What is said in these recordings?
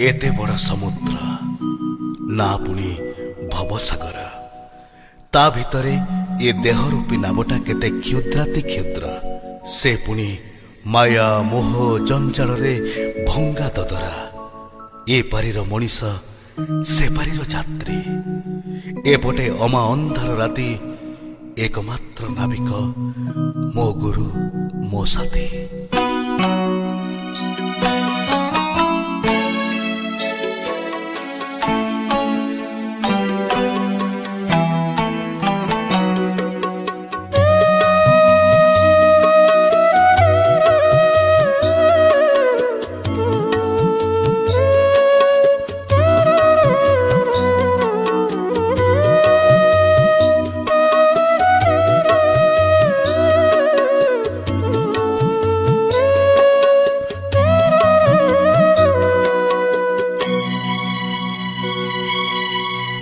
एते बड़ समुद्र ना पुणी भवसागर ता भितरे ए देहरूपी नावटा केते क्षुद्राति क्षुद्र से पुणी माया मोह जंजाल रे भंगा ददरा ए पारिर मनीष से पारिर यात्री एपटे अमा अंधार राति एकमात्र नाविक मो गुरु मो साथी।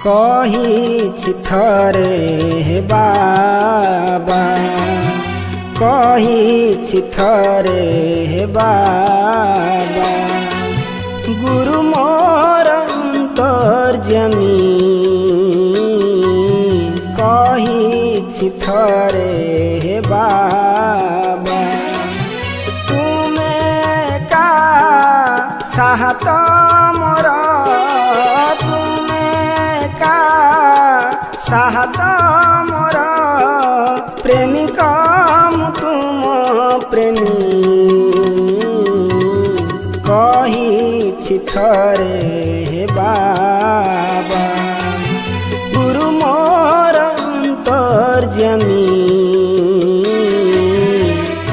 कही थरे बाबा कही थरे बाबा गुरु मोर अंतर्यामी कही थरे बाबा तुमे का साहत मोर साहत मोर प्रेमिक तुम प्रेमी कही थरे बाबा गुरु मोर अंतर्यामी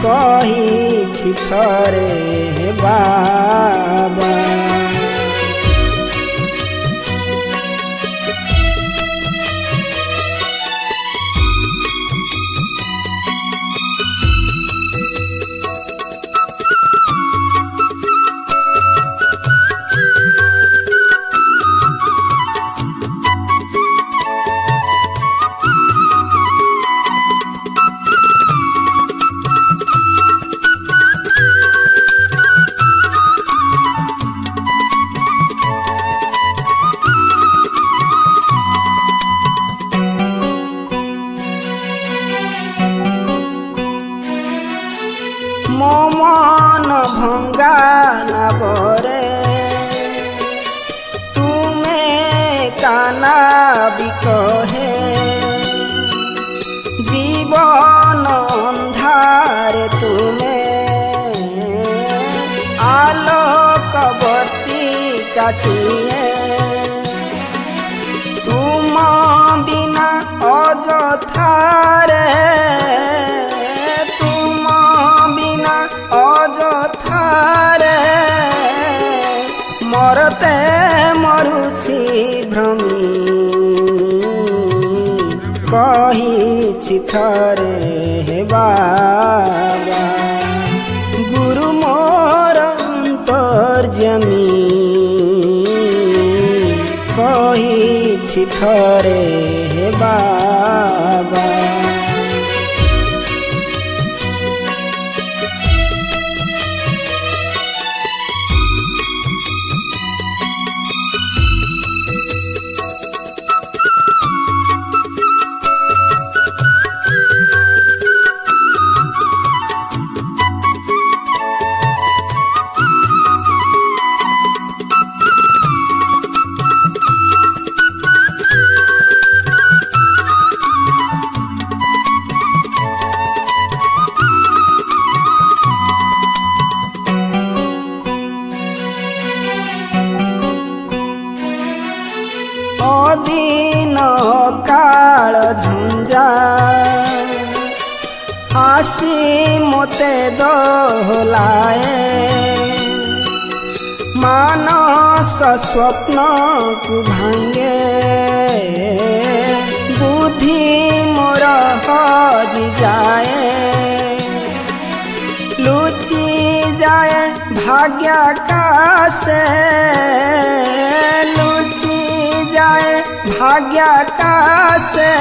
कही थरे बाबा। मन भंगा नबरे तुम्हें काना बिकहे जीवन अंधार तुम्हें आलोक बत्ती काटिए तुम बिना अजथारे अजथारे मरते मरुछि भ्रमी कही थरे बाबा गुरु मोर अंतर्यामी कही थरे बाबा। दिन काल झंझा आसी मोते दोहलाए मानस स्वप्न को भांगे बुद्धि मोर हजी जाए लुचि जाए भाग्य का से लुचि जाए भाग्य का से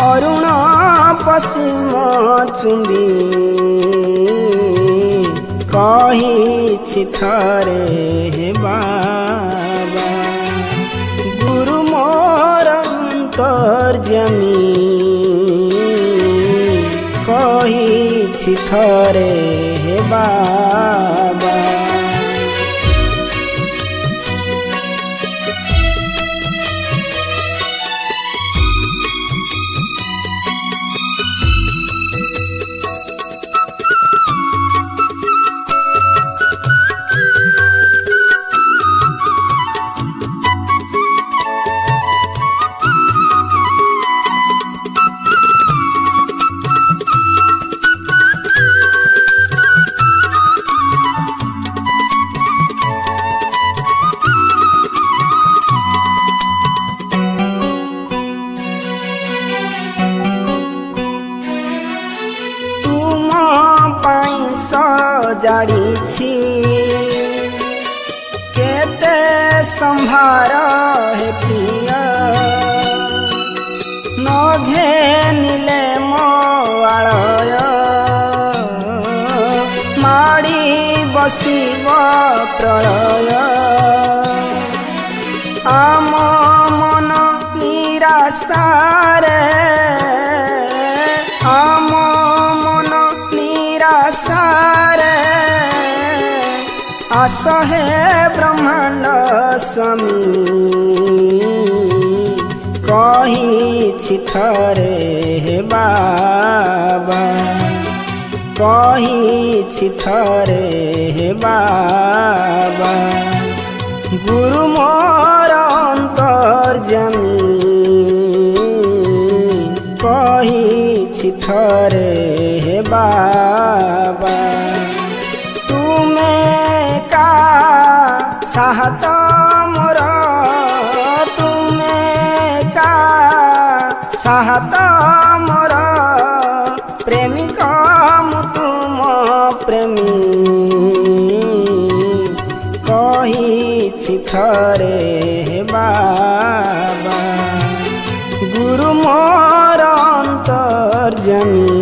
अरुण पश्चिम चुंबी कहिछि थरे हे बाबा गुरु मोर अंतर्यामी कहिछि थरे हे बाबा। जाड़ी केते संभार हे प्रिया न घेनिले मोआलय माड़ी बसिब प्रलय आम मन निराशारे आम मन निराशारे आस हे ब्रह्मांड स्वामी कहिछि थरे हे बाबा कहिछि थरे हे बाबा गुरु मोर अंतर्यामी कहिछि थरे हे बाबा। साहत मोर तुमे का साहत मोर प्रेमिक मु तुम प्रेमी कहिछि थरे हे बाबा गुरु मोर अंतर्यामी।